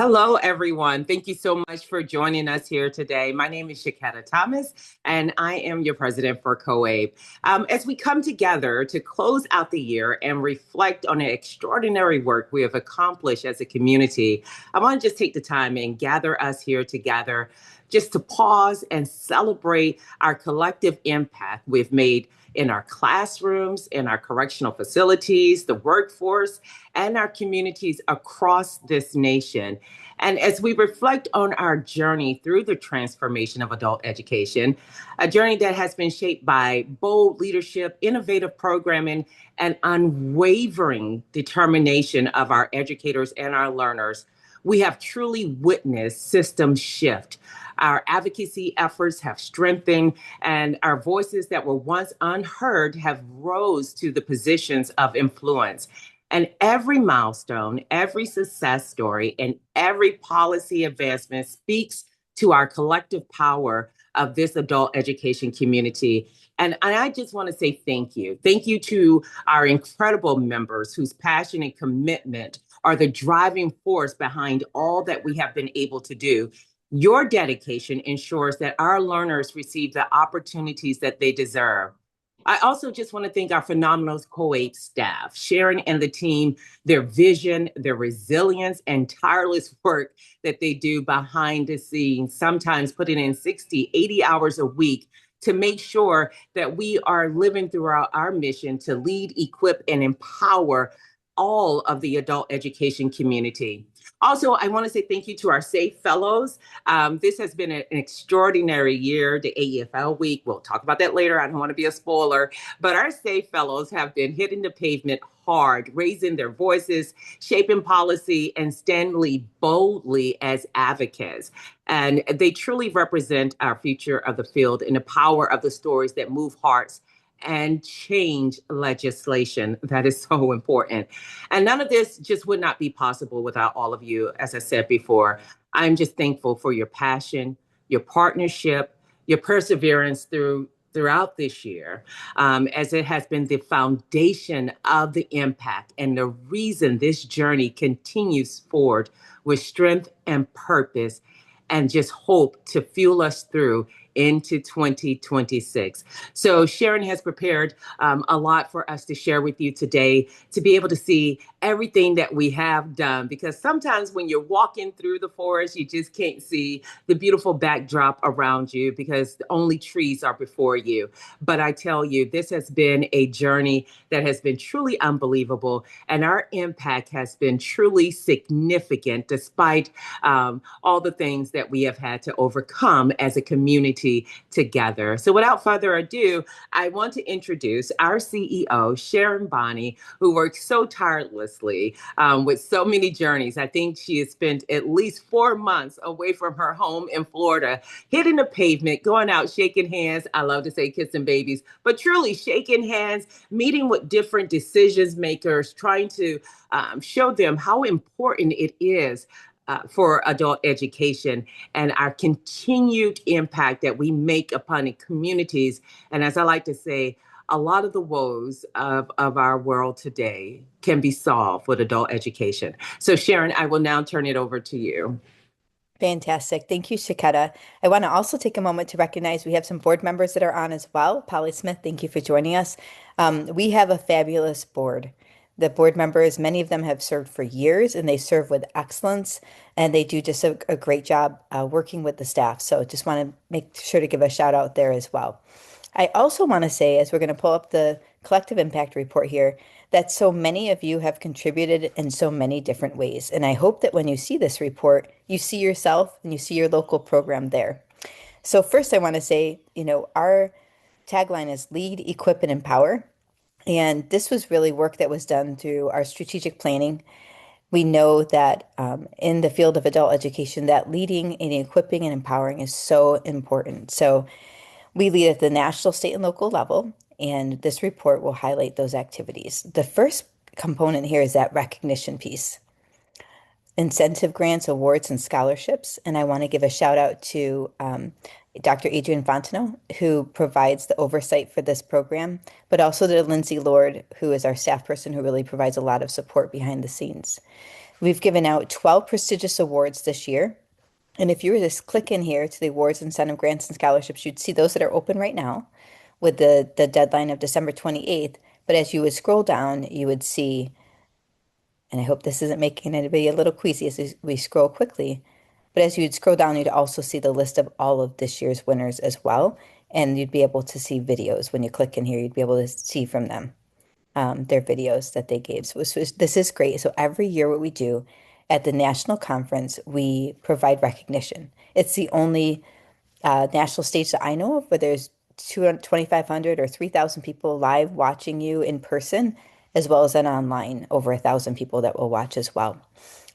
Hello, everyone. Thank you so much for joining us here today. My name is Shaketta Thomas, and I am your president for COABE. As we come together to close out the year and reflect on the extraordinary work we have accomplished as a community, I want to just take the time and gather us here together just to pause and celebrate our collective impact we've made in our classrooms, in our correctional facilities, the workforce, and our communities across this nation. And as we reflect on our journey through the transformation of adult education, a journey that has been shaped by bold leadership, innovative programming, and unwavering determination of our educators and our learners, we have truly witnessed system shift. Our advocacy efforts have strengthened, and our voices that were once unheard have rose to the positions of influence. And every milestone, every success story, and every policy advancement speaks to our collective power of this adult education community. And I just want to say thank you. Thank you to our incredible members whose passion and commitment are the driving force behind all that we have been able to do. Your dedication ensures that our learners receive the opportunities that they deserve. I also just want to thank our phenomenal COABE staff, Sharon and the team, their vision, their resilience, and tireless work that they do behind the scenes, sometimes putting in 60, 80 hours a week to make sure that we are living throughout our mission to lead, equip, and empower all of the adult education community. Also, I want to say thank you to our SAFE fellows. This has been an extraordinary year, the AEFL week. We'll talk about that later. I don't want to be a spoiler, but our SAFE fellows have been hitting the pavement hard, raising their voices, shaping policy, and standing boldly as advocates. And they truly represent our future of the field and the power of the stories that move hearts and change legislation. That is so important. And none of this just would not be possible without all of you. As I said before, I'm just thankful for your passion, your partnership, your perseverance throughout this year, as it has been the foundation of the impact and the reason this journey continues forward with strength and purpose and just hope to fuel us through into 2026. So Sharon has prepared a lot for us to share with you today to be able to see everything that we have done, because sometimes when you're walking through the forest, you just can't see the beautiful backdrop around you because only trees are before you. But I tell you, this has been a journey that has been truly unbelievable, and our impact has been truly significant despite all the things that we have had to overcome as a community together. So without further ado, I want to introduce our CEO, Sharon Bonney, who works so tirelessly with so many journeys. I think she has spent at least 4 months away from her home in Florida, hitting the pavement, going out, shaking hands. I love to say kissing babies, but truly shaking hands, meeting with different decision makers, trying to show them how important it is for adult education and our continued impact that we make upon the communities. And as I like to say, a lot of the woes of our world today can be solved with adult education. So Sharon, I will now turn it over to you. Fantastic. Thank you, Shaketta. I want to also take a moment to recognize we have some board members that are on as well. Polly Smith, thank you for joining us. We have a fabulous board. The board members, many of them have served for years and they serve with excellence and they do just a great job working with the staff. So just want to make sure to give a shout out there as well. I also want to say, as we're going to pull up the collective impact report here, that so many of you have contributed in so many different ways. And I hope that when you see this report, you see yourself and you see your local program there. So first I want to say, our tagline is lead, equip, and empower. And this was really work that was done through our strategic planning. We know that in the field of adult education, that leading and equipping and empowering is so important. So we lead at the national, state, and local level, and this report will highlight those activities. The first component here is that recognition piece. Incentive grants, awards, and scholarships. And I want to give a shout out to Dr. Adrian Fontenot, who provides the oversight for this program, but also to Lindsay Lord, who is our staff person who really provides a lot of support behind the scenes. We've given out 12 prestigious awards this year. And if you were to just click in here to the awards, incentive grants, and scholarships, you'd see those that are open right now with the deadline of December 28th. But as you would scroll down, you would see, and I hope this isn't making anybody a little queasy as we scroll quickly, but as you'd scroll down, you'd also see the list of all of this year's winners as well. And you'd be able to see videos. When you click in here, you'd be able to see from them their videos that they gave. So this is great. So every year, what we do at the national conference, we provide recognition. It's the only national stage that I know of where there's 2,500 or 3,000 people live watching you in person, as well as then online, over 1,000 people that will watch as well.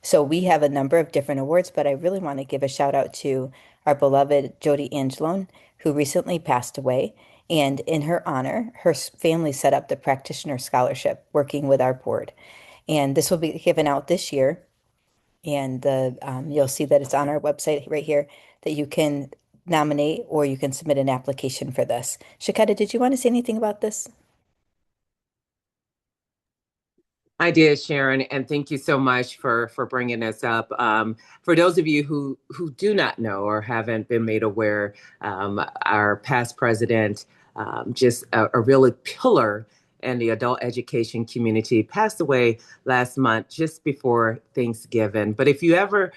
So we have a number of different awards, but I really want to give a shout out to our beloved Jody Angelone, who recently passed away. And in her honor, her family set up the Practitioner Scholarship, working with our board. And this will be given out this year. And you'll see that it's on our website right here that you can nominate or you can submit an application for this. Shaketta, did you want to say anything about this? I did, Sharon, and thank you so much for bringing this up. For those of you who do not know or haven't been made aware, our past president, just a really pillar in the adult education community, passed away last month, just before Thanksgiving. But if you ever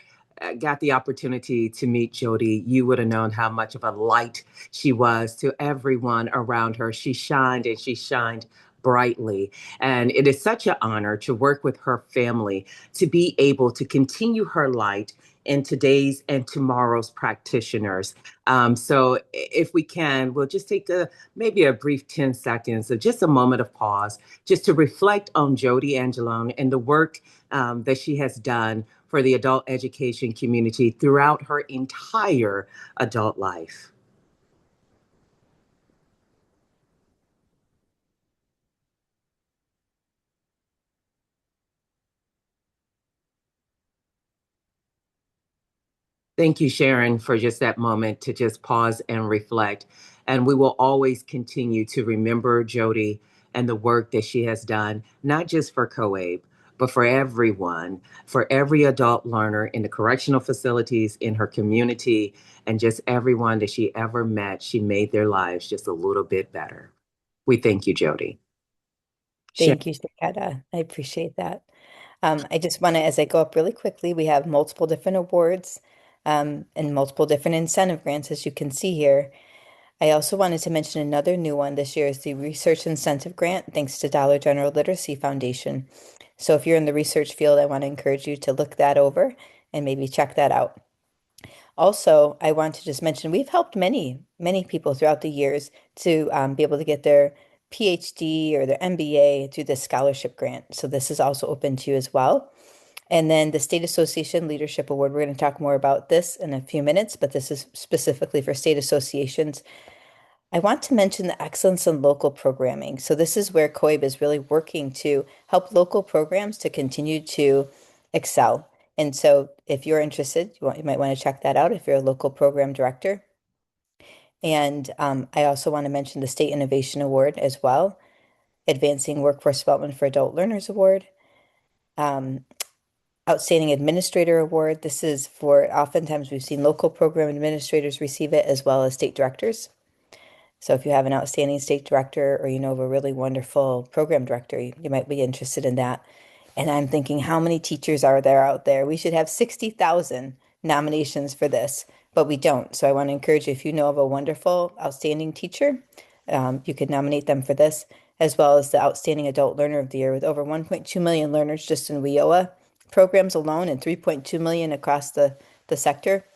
got the opportunity to meet Jody, you would have known how much of a light she was to everyone around her. She shined and she shined brightly. And it is such an honor to work with her family to be able to continue her light in today's and tomorrow's practitioners. So if we can, we'll just take maybe a brief 10 seconds of just a moment of pause, just to reflect on Jody Angelone and the work that she has done for the adult education community throughout her entire adult life. Thank you, Sharon, for just that moment to just pause and reflect. And we will always continue to remember Jody and the work that she has done, not just for COABE, but for everyone, for every adult learner in the correctional facilities, in her community, and just everyone that she ever met. She made their lives just a little bit better. We thank you, Jody. Sharon. Thank you, Shaketta. I appreciate that. I just want to, as I go up really quickly, we have multiple different awards and multiple different incentive grants, as you can see here. I also wanted to mention another new one this year is the Research Incentive Grant, thanks to Dollar General Literacy Foundation. So if you're in the research field, I want to encourage you to look that over and maybe check that out. Also, I want to just mention we've helped many people throughout the years to be able to get their PhD or their MBA through the scholarship grant. So this is also open to you as well. And then the State Association Leadership Award, we're going to talk more about this in a few minutes, but this is specifically for state associations. I want to mention the excellence in local programming. So this is where COABE is really working to help local programs to continue to excel. And so if you're interested, you might want to check that out if you're a local program director. And I also want to mention the State Innovation Award as well, Advancing Workforce Development for Adult Learners Award, um, Outstanding Administrator Award. This is for oftentimes we've seen local program administrators receive it as well as state directors. So if you have an outstanding state director or you know of a really wonderful program director, you might be interested in that. And I'm thinking, how many teachers are there out there? We should have 60,000 nominations for this, but we don't. So I want to encourage you, if you know of a wonderful, outstanding teacher, you could nominate them for this, as well as the Outstanding Adult Learner of the Year with over 1.2 million learners just in WIOA programs alone and 3.2 million across the sector.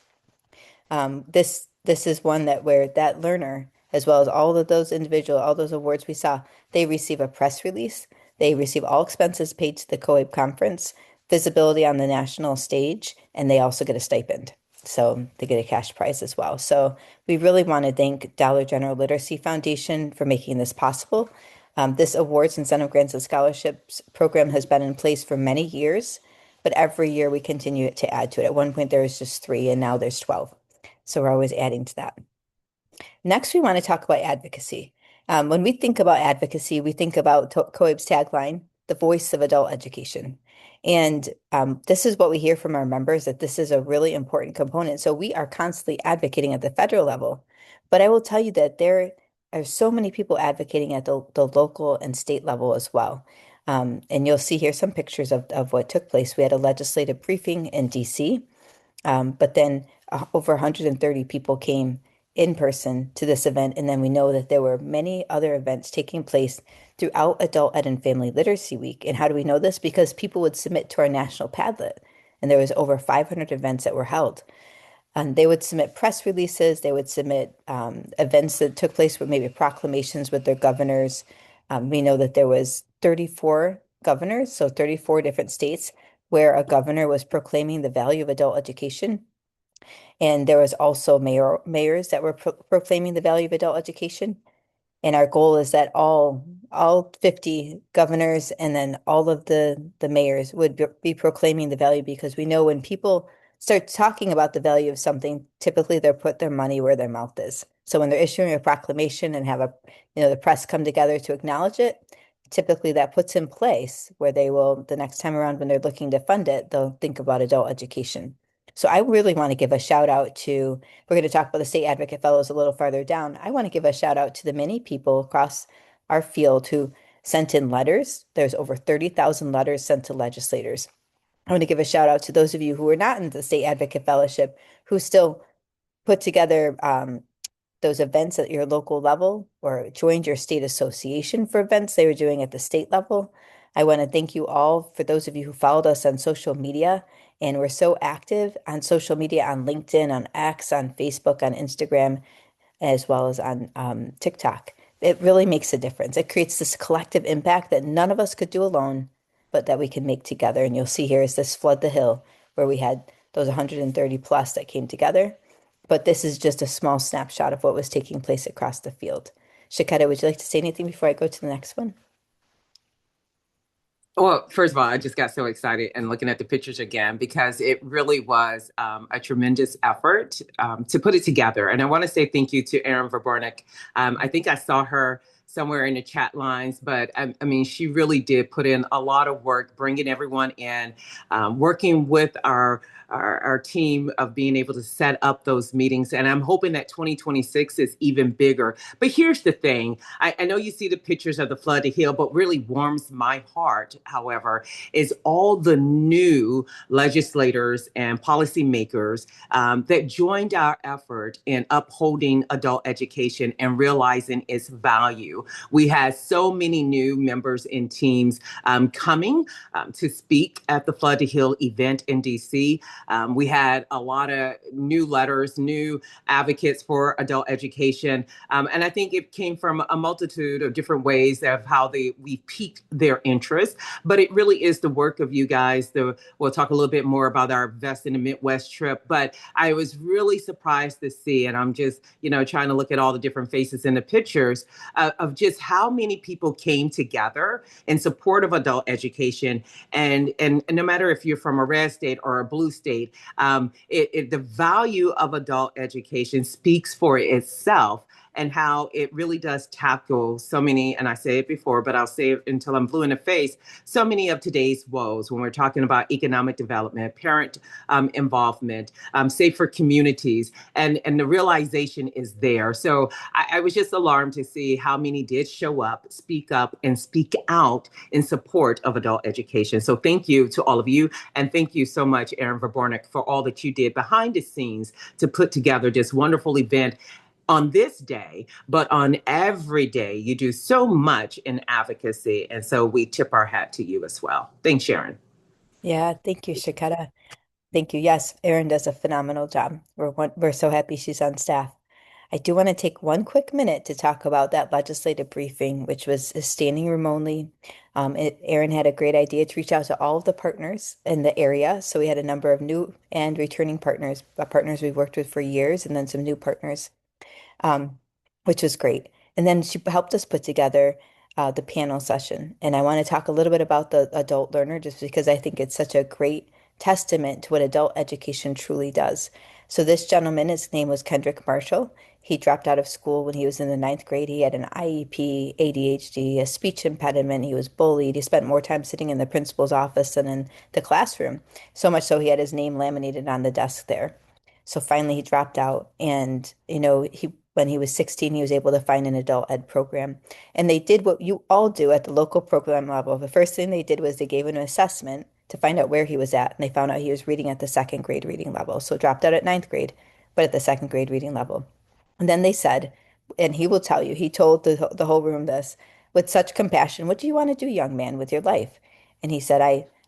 This is one that where that learner, as well as all of those individual, all those awards we saw, they receive a press release. They receive all expenses paid to the COABE conference, visibility on the national stage, and they also get a stipend. So they get a cash prize as well. So we really want to thank Dollar General Literacy Foundation for making this possible. This awards, incentive grants, and scholarships program has been in place for many years, but every year we continue to add to it. At one point there was just 3, and now there's 12. So we're always adding to that. Next, we want to talk about advocacy. When we think about advocacy, we think about COABE's tagline, the voice of adult education. And this is what we hear from our members, that this is a really important component. So we are constantly advocating at the federal level. But I will tell you that there are so many people advocating at the local and state level as well. And you'll see here some pictures of what took place. We had a legislative briefing in DC, but then over 130 people came in person to this event. And then we know that there were many other events taking place throughout Adult Ed and Family Literacy Week. And how do we know this? Because people would submit to our national Padlet, and there was over 500 events that were held. And they would submit press releases. They would submit events that took place with maybe proclamations with their governors. We know that there was 34 governors, so 34 different states where a governor was proclaiming the value of adult education. And there was also mayors that were proclaiming the value of adult education. And our goal is that all 50 governors and then all of the mayors would be proclaiming the value, because we know when people start talking about the value of something, typically they'll put their money where their mouth is. So when they're issuing a proclamation and have the press come together to acknowledge it, typically that puts in place where they will, the next time around when they're looking to fund it, they'll think about adult education. So I really want to give a shout out to, we're going to talk about the State Advocate Fellows a little farther down. I want to give a shout out to the many people across our field who sent in letters. There's over 30,000 letters sent to legislators. I want to give a shout out to those of you who are not in the State Advocate Fellowship who still put together those events at your local level or joined your state association for events they were doing at the state level. I want to thank you all for those of you who followed us on social media. And we're so active on social media, on LinkedIn, on X, on Facebook, on Instagram, as well as on TikTok. It really makes a difference. It creates this collective impact that none of us could do alone, but that we can make together. And you'll see here is this Flood the Hill, where we had those 130 plus that came together. But this is just a small snapshot of what was taking place across the field. Shaketta, would you like to say anything before I go to the next one? Well, first of all, I just got so excited and looking at the pictures again because it really was a tremendous effort to put it together. And I want to say thank you to Erin Verbornik. I think I saw her somewhere in the chat lines, but I mean, she really did put in a lot of work, bringing everyone in, working with our team of being able to set up those meetings. And I'm hoping that 2026 is even bigger. But here's the thing. I know you see the pictures of the flood to heal, but really warms my heart, however, is all the new legislators and policymakers that joined our effort in upholding adult education and realizing its value. We had so many new members and teams coming to speak at the Flood to Heal event in DC. We had a lot of new letters, new advocates for adult education. And I think it came from a multitude of different ways of how we piqued their interest. But it really is the work of you guys. We'll talk a little bit more about our Vest in the Midwest trip. But I was really surprised to see, and I'm just, trying to look at all the different faces in the pictures of just how many people came together in support of adult education. And no matter if you're from a red state or a blue state, the value of adult education speaks for itself, and how it really does tackle so many, and I say it before, but I'll say it until I'm blue in the face, so many of today's woes when we're talking about economic development, parent involvement, safer communities, and the realization is there. So I was just alarmed to see how many did show up, and speak out in support of adult education. So thank you to all of you, and thank you so much, Erin Verbornik, for all that you did behind the scenes to put together this wonderful event on this day, but on every day. You do so much in advocacy. And so we tip our hat to you as well. Thanks, Sharon. Yeah, thank you, Shaketta. Thank you. Yes, Erin does a phenomenal job. We're so happy she's on staff. I do want to take one quick minute to talk about that legislative briefing, which was standing room only. Erin had a great idea to reach out to all of the partners in the area. So we had a number of new and returning partners, partners we've worked with for years, and then some new partners, um, which was great. And then she helped us put together the panel session. And I want to talk a little bit about the adult learner, just because I think it's such a great testament to what adult education truly does. So this gentleman, his name was Kendrick Marshall. He dropped out of school when he was in the ninth grade. He had an IEP, ADHD, a speech impediment. He was bullied. He spent more time sitting in the principal's office than in the classroom. So much so he had his name laminated on the desk there. So finally he dropped out and he when he was 16 he was able to find an adult ed program. And they did what you all do at the local program level. The first thing they did was they gave him an assessment to find out where he was at, and they found out he was reading at the second grade reading level. So dropped out at ninth grade, but at the second grade reading level. And then they said, and he will tell you, he told the whole room this with such compassion, "What do you want to do, young man, with your life?" And he said,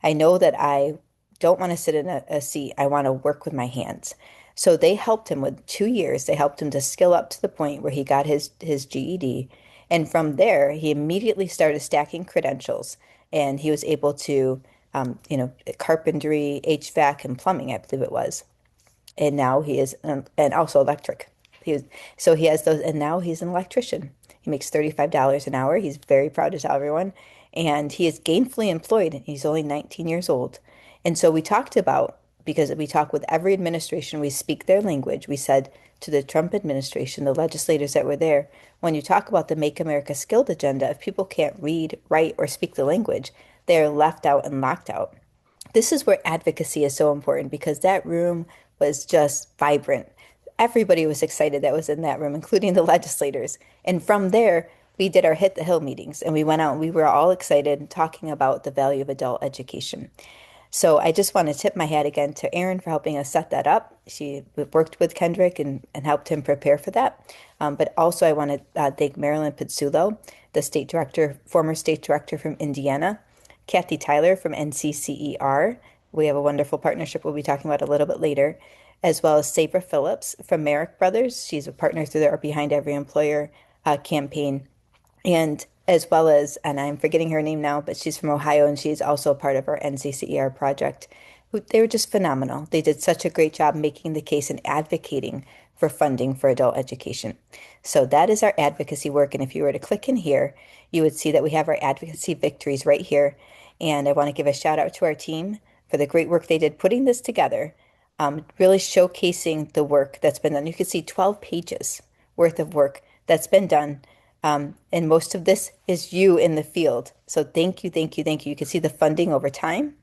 I know that I don't want to sit in a seat. I want to work with my hands. So they helped him with 2 years. They helped him to skill up to the point where he got his GED. And from there, he immediately started stacking credentials. And he was able to, carpentry, HVAC, and plumbing, I believe it was. And now he is, and also electric. So he has those, and now he's an electrician. He makes $35 an hour. He's very proud to tell everyone. And he is gainfully employed. He's only 19 years old. And so we talked about, because we talk with every administration, we speak their language. We said to the Trump administration, the legislators that were there, when you talk about the Make America Skilled agenda, if people can't read, write, or speak the language, they are left out and locked out. This is where advocacy is so important because that room was just vibrant. Everybody was excited that was in that room, including the legislators. And from there, we did our Hit the Hill meetings and we went out and we were all excited talking about the value of adult education. So I just want to tip my hat again to Erin for helping us set that up. She worked with Kendrick and helped him prepare for that. But also I want to thank Marilyn Pizzulo, the state director, former state director from Indiana, Kathy Tyler from NCCER. We have a wonderful partnership we'll be talking about a little bit later, as well as Sabra Phillips from Merrick Brothers. She's a partner through their Behind Every Employer campaign. And as well as, and I'm forgetting her name now, but she's from Ohio and she's also a part of our NCCER project. They were just phenomenal. They did such a great job making the case and advocating for funding for adult education. So that is our advocacy work. And if you were to click in here, you would see that we have our advocacy victories right here. And I want to give a shout out to our team for the great work they did putting this together, really showcasing the work that's been done. You can see 12 pages worth of work that's been done. And most of this is you in the field. So thank you, thank you, thank you. You can see the funding over time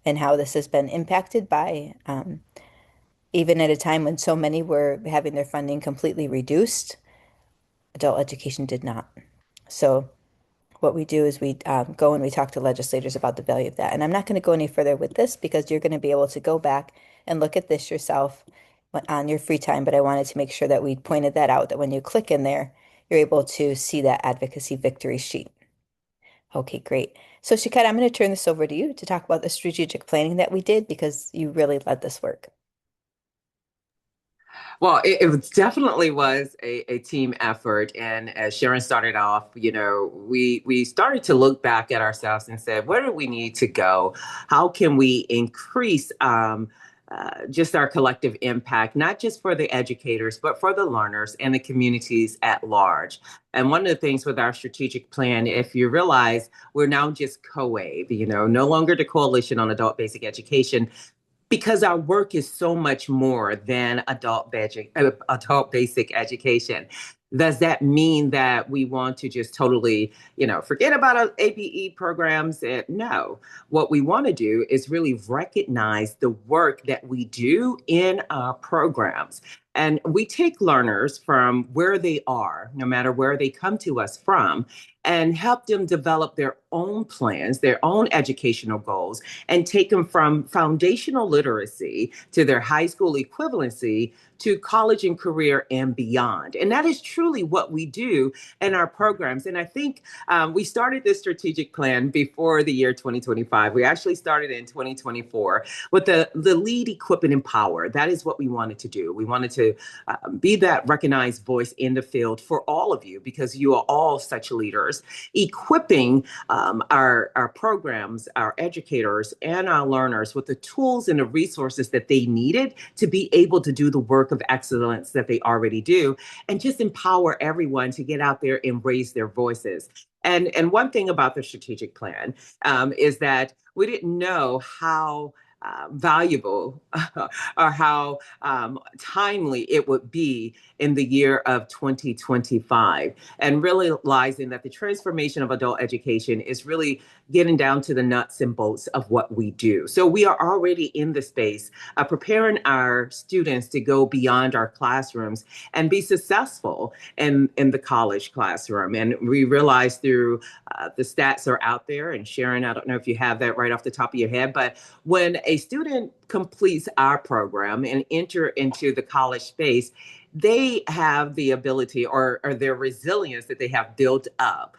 and how this has been impacted by, even at a time when so many were having their funding completely reduced, adult education did not. So what we do is we go and we talk to legislators about the value of that. And I'm not going to go any further with this because you're going to be able to go back and look at this yourself on your free time. But I wanted to make sure that we pointed that out, that when you click in there, you're able to see that advocacy victory sheet. Okay, great. So Shaketta, I'm going to turn this over to you to talk about the strategic planning that we did because you really led this work. Well, it definitely was a team effort. And as Sharon started off, we started to look back at ourselves and said, where do we need to go? How can we increase just our collective impact, not just for the educators, but for the learners and the communities at large? And one of the things with our strategic plan, if you realize we're now just COABE, no longer the Coalition on Adult Basic Education, because our work is so much more than adult basic education. Does that mean that we want to just totally, forget about our ABE programs? No. What we want to do is really recognize the work that we do in our programs. And we take learners from where they are, no matter where they come to us from, and help them develop their own plans, their own educational goals, and take them from foundational literacy to their high school equivalency to college and career and beyond. And that is truly what we do in our programs. And I think we started this strategic plan before the year 2025. We actually started in 2024 with the lead, equip, and empower. That is what we wanted to do. We wanted to be that recognized voice in the field for all of you because you are all such leaders, equipping our programs, our educators, and our learners with the tools and the resources that they needed to be able to do the work of excellence that they already do, and just empower everyone to get out there and raise their voices. And one thing about the strategic plan is that we didn't know how valuable or how timely it would be in the year of 2025, and realizing that the transformation of adult education is really getting down to the nuts and bolts of what we do. So we are already in the space of preparing our students to go beyond our classrooms and be successful in the college classroom. And we realize through the stats are out there, and Sharon, I don't know if you have that right off the top of your head, but when a student completes our program and enter into the college space, they have the ability, or their resilience that they have built up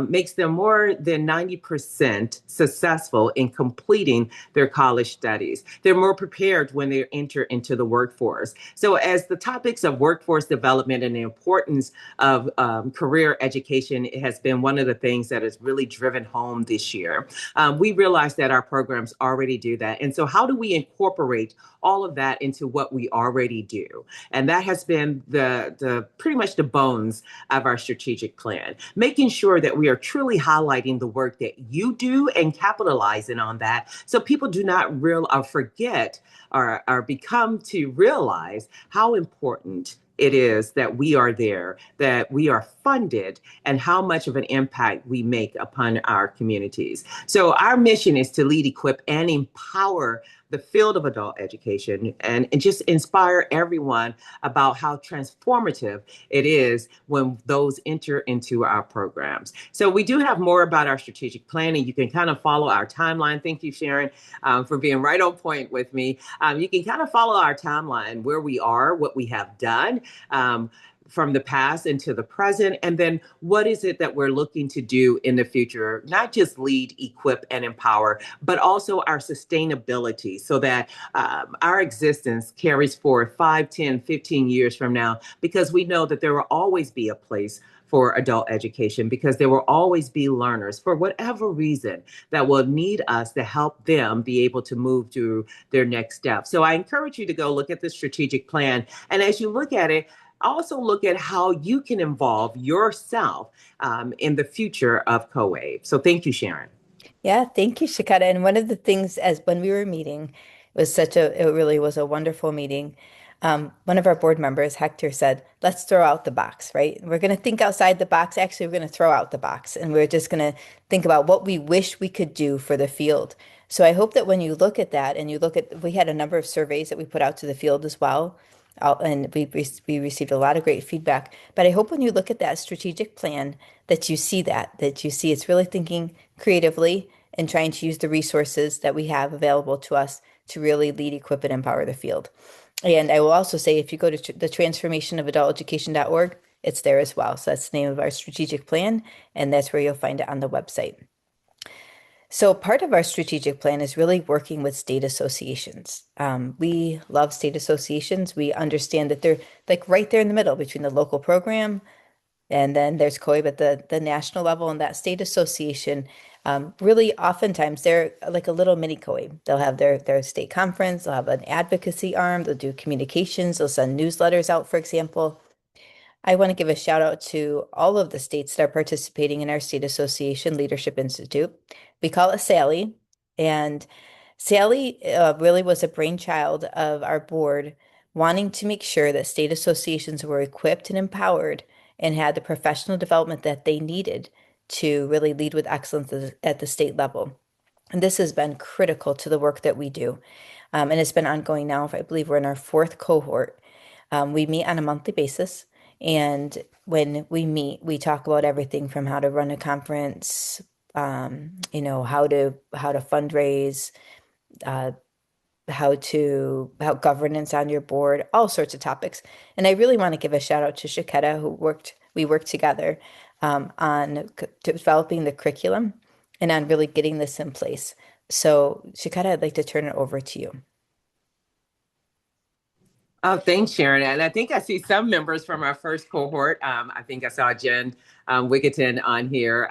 makes them more than 90% successful in completing their college studies. They're more prepared when they enter into the workforce. So as the topics of workforce development and the importance of career education has been one of the things that has really driven home this year, we realize that our programs already do that. And so how do we incorporate all of that into what we already do? And that has been the pretty much the bones of our strategic plan, making sure that we are truly highlighting the work that you do and capitalizing on that, so people do not forget or become to realize how important it is that we are there, that we are funded, and how much of an impact we make upon our communities. So our mission is to lead, equip, and empower the field of adult education, and just inspire everyone about how transformative it is when those enter into our programs. So we do have more about our strategic planning. You can kind of follow our timeline. Thank you, Sharon, for being right on point with me. You can kind of follow our timeline, where we are, what we have done. From the past into the present, and then what is it that we're looking to do in the future, not just lead, equip, and empower, but also our sustainability, so that our existence carries forward 5, 10, 15 years from now, because we know that there will always be a place for adult education, because there will always be learners for whatever reason that will need us to help them be able to move to their next step. So I encourage you to go look at the strategic plan, and as you look at it, also look at how you can involve yourself in the future of COABE. So thank you, Sharon. Yeah, thank you, Shaketta. And one of the things, as when we were meeting, it really was a wonderful meeting. One of our board members, Hector, said, let's throw out the box, right? We're going to think outside the box. Actually, we're going to throw out the box, and we're just going to think about what we wish we could do for the field. So I hope that when you look at that, and we had a number of surveys that we put out to the field as well, and we received a lot of great feedback. But I hope when you look at that strategic plan that you see it's really thinking creatively and trying to use the resources that we have available to us to really lead, equip, and empower the field. And I will also say, if you go to the transformationofadulteducation.org, it's there as well. So that's the name of our strategic plan, and that's where you'll find it on the website. So part of our strategic plan is really working with state associations. We love state associations. We understand that they're like right there in the middle between the local program, and then there's COABE at the national level, and that state association. Really, oftentimes they're like a little mini COABE. They'll have their state conference. They'll have an advocacy arm. They'll do communications. They'll send newsletters out, for example. I want to give a shout out to all of the states that are participating in our State Association Leadership Institute. We call it Sally, and Sally really was a brainchild of our board, wanting to make sure that state associations were equipped and empowered and had the professional development that they needed to really lead with excellence at the state level. And this has been critical to the work that we do. And it's been ongoing now. I believe we're in our fourth cohort. We meet on a monthly basis. And when we meet, we talk about everything from how to run a conference, how to fundraise, how governance on your board, all sorts of topics. And I really want to give a shout out to Shaketta, we worked together on developing the curriculum and on really getting this in place. So Shaketta, I'd like to turn it over to you. Oh, thanks, Sharon. And I think I see some members from our first cohort. I think I saw Jen Wigginton on here,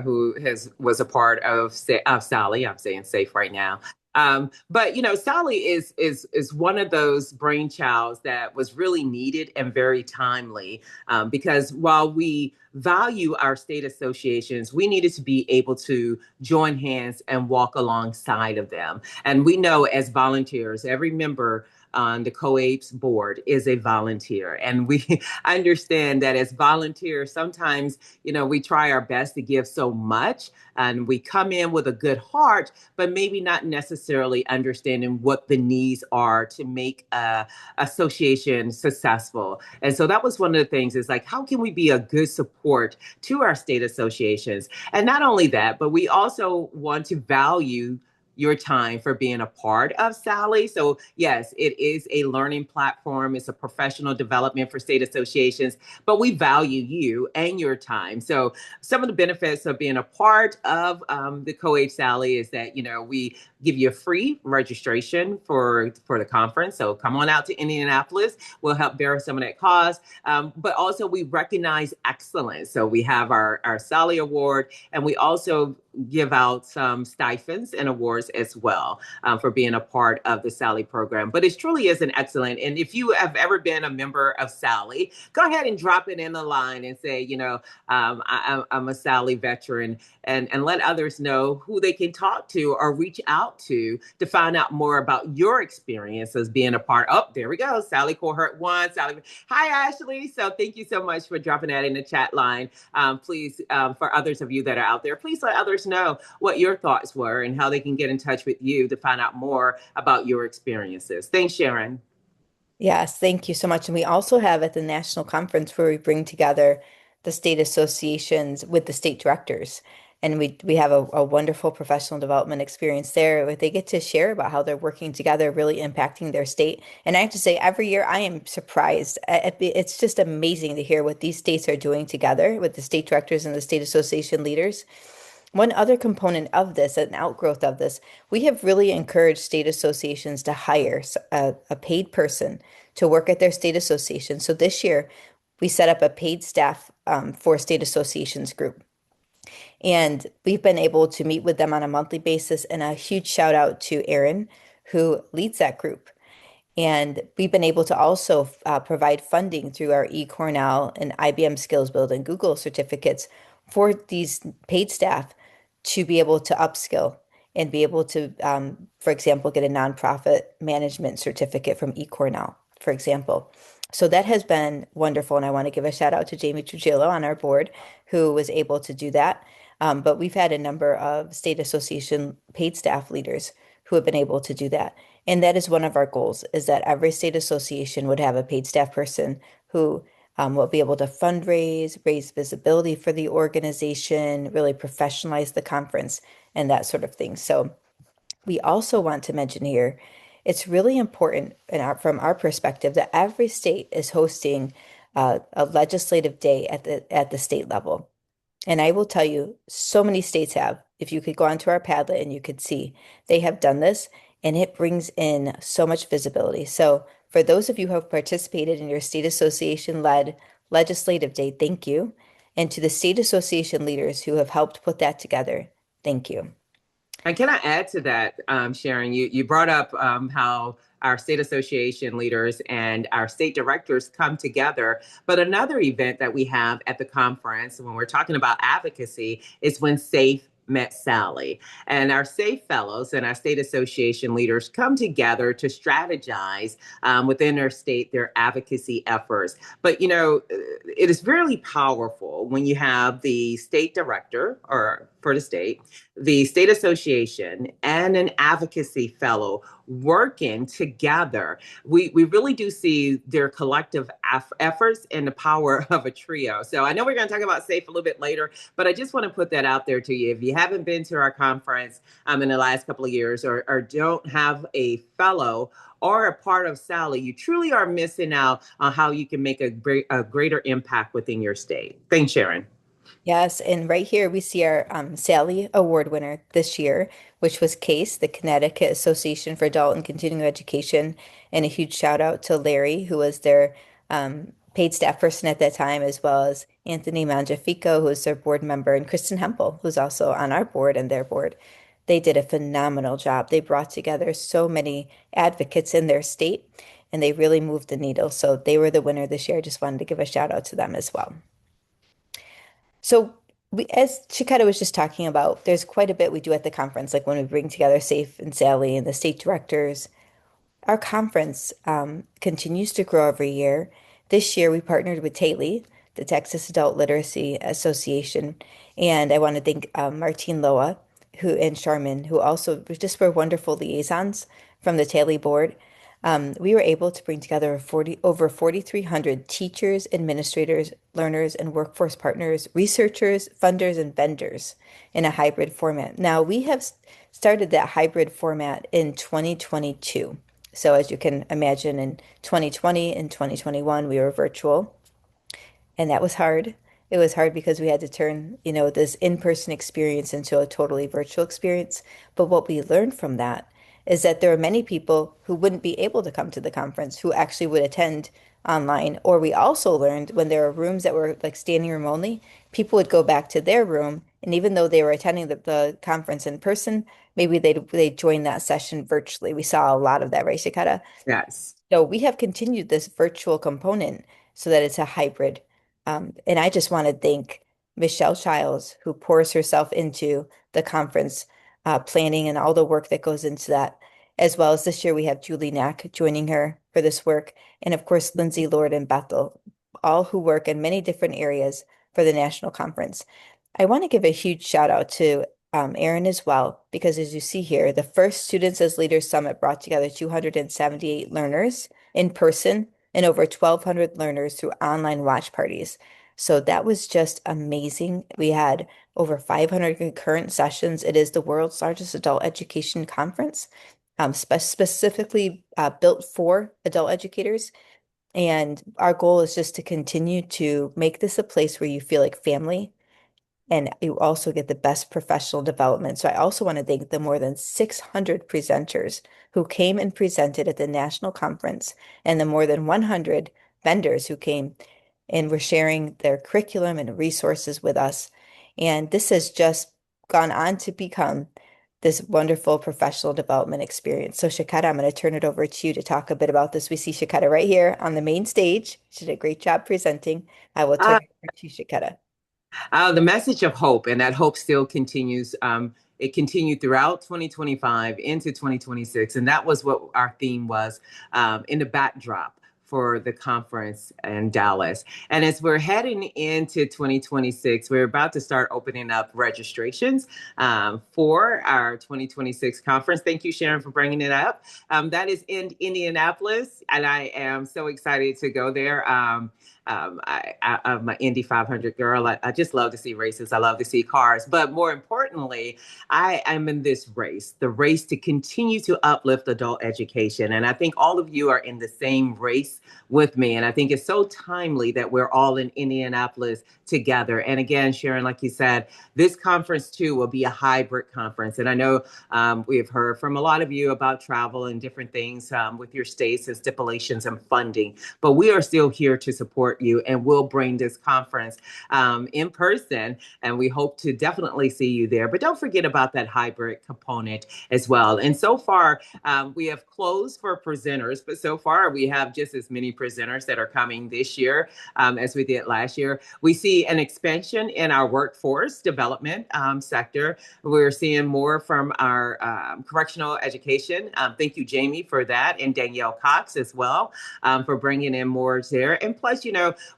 who was a part of Sally. I'm saying safe right now. But Sally is one of those brainchilds that was really needed and very timely, because while we value our state associations, we needed to be able to join hands and walk alongside of them. And we know as volunteers, every member on the COABE's board is a volunteer. And we understand that as volunteers, sometimes, we try our best to give so much and we come in with a good heart, but maybe not necessarily understanding what the needs are to make a association successful. And so that was one of the things is like, how can we be a good support to our state associations? And not only that, but we also want to value your time for being a part of Sally. So, yes, it is a learning platform. It's a professional development for state associations, but we value you and your time. So, some of the benefits of being a part of the COABE Sally is that, we give you a free registration for the conference. So, come on out to Indianapolis. We'll help bear some of that cost. But also, we recognize excellence. So, we have our Sally Award, and we also give out some stipends and awards as well, for being a part of the Sally program. But it truly is an excellent. And if you have ever been a member of Sally, go ahead and drop it in the line and say, I'm a Sally veteran, and let others know who they can talk to or reach out to find out more about your experience as being a part. Oh, there we go. Sally Cohort 1. Sally. Hi, Ashley. So thank you so much for dropping that in the chat line. Please, for others of you that are out there, please let others know what your thoughts were and how they can get in touch with you to find out more about your experiences. Thanks, Sharon. Yes, thank you so much. And we also have at the national conference where we bring together the state associations with the state directors. And we have a wonderful professional development experience there where they get to share about how they're working together, really impacting their state. And I have to say, every year I am surprised. It's just amazing to hear what these states are doing together with the state directors and the state association leaders. One other component of this, an outgrowth of this, we have really encouraged state associations to hire a paid person to work at their state association. So this year, we set up a paid staff for state associations group. And we've been able to meet with them on a monthly basis. And a huge shout out to Erin, who leads that group. And we've been able to also provide funding through our eCornell and IBM Skills Build and Google certificates for these paid staff to be able to upskill and be able to, for example, get a nonprofit management certificate from eCornell, for example. So that has been wonderful. And I want to give a shout out to Jamie Trujillo on our board who was able to do that. But we've had a number of state association paid staff leaders who have been able to do that. And that is one of our goals, is that every state association would have a paid staff person who will be able to fundraise, raise visibility for the organization, really professionalize the conference and that sort of thing. So we also want to mention here, it's really important from our perspective that every state is hosting a legislative day at the state level. And I will tell you, so many states have. If you could go onto our Padlet and you could see, they have done this, and it brings in so much visibility. So for those of you who have participated in your state association-led legislative day, thank you. And to the state association leaders who have helped put that together, thank you. And can I add to that, Sharon? You brought up how our state association leaders and our state directors come together. But another event that we have at the conference when we're talking about advocacy is when SAFE met Sally. And our SAFE fellows and our state association leaders come together to strategize within their state, their advocacy efforts. But, it is really powerful when you have the state director or for the state, the state association, and an advocacy fellow working together. We really do see their collective efforts and the power of a trio. So I know we're going to talk about SAFE a little bit later, but I just want to put that out there to you. If you haven't been to our conference in the last couple of years or don't have a fellow or a part of Sally, you truly are missing out on how you can make a greater impact within your state. Thanks, Sharon. Yes, and right here we see our Sally Award winner this year, which was CASE, the Connecticut Association for Adult and Continuing Education, and a huge shout out to Larry, who was their paid staff person at that time, as well as Anthony Mangiafico, who is their board member, and Kristen Hempel, who's also on our board and their board. They did a phenomenal job. They brought together so many advocates in their state and they really moved the needle. So they were the winner this year. I just wanted to give a shout out to them as well. So as Shaketta was just talking about, there's quite a bit we do at the conference, like when we bring together Safe and Sally and the state directors. Our conference continues to grow every year. This year, we partnered with TALY, the Texas Adult Literacy Association, and I want to thank Martine Loa, who and Sharman, who also just were wonderful liaisons from the TALY board. We were able to bring together over 4,300 teachers, administrators, learners, and workforce partners, researchers, funders, and vendors in a hybrid format. Now, we have started that hybrid format in 2022. So as you can imagine, in 2020 and 2021, we were virtual, and that was hard. It was hard because we had to turn, this in-person experience into a totally virtual experience. But what we learned from that is that there are many people who wouldn't be able to come to the conference who actually would attend online. Or we also learned when there were rooms that were like standing room only, people would go back to their room, and even though they were attending the conference in person, maybe they'd join that session virtually. We saw a lot of that, right, Shikata? Yes. So we have continued this virtual component so that it's a hybrid. And I just want to thank Michelle Childs, who pours herself into the conference planning and all the work that goes into that, as well as this year we have Julie Knack joining her for this work, and of course Lindsay Lord and Bethel, all who work in many different areas for the national conference. I want to give a huge shout out to Aaron as well, because as you see here, the first Students as Leaders Summit brought together 278 learners in person and over 1,200 learners through online watch parties. So that was just amazing. We had over 500 concurrent sessions. It is the world's largest adult education conference, specifically built for adult educators. And our goal is just to continue to make this a place where you feel like family and you also get the best professional development. So I also want to thank the more than 600 presenters who came and presented at the national conference and the more than 100 vendors who came and were sharing their curriculum and resources with us. And this has just gone on to become this wonderful professional development experience. So Shaketta, I'm going to turn it over to you to talk a bit about this. We see Shaketta right here on the main stage. She did a great job presenting. I will turn it over to Shaketta. The message of hope, and that hope still continues. It continued throughout 2025 into 2026, and that was what our theme was in the backdrop for the conference in Dallas. And as we're heading into 2026, we're about to start opening up registrations for our 2026 conference. Thank you, Sharon, for bringing it up. That is in Indianapolis, and I am so excited to go there. I'm an Indy 500 girl. I just love to see races. I love to see cars. But more importantly, I am in this race, the race to continue to uplift adult education. And I think all of you are in the same race with me. And I think it's so timely that we're all in Indianapolis together. And again, Sharon, like you said, this conference too will be a hybrid conference. And I know we've heard from a lot of you about travel and different things with your states and stipulations and funding. But we are still here to support you, and we'll bring this conference in person, and we hope to definitely see you there. But don't forget about that hybrid component as well. And so far, we have closed for presenters, but so far we have just as many presenters that are coming this year as we did last year. We see an expansion in our workforce development sector. We're seeing more from our correctional education. Thank you, Jamie, for that, and Danielle Cox as well for bringing in more there. And plus,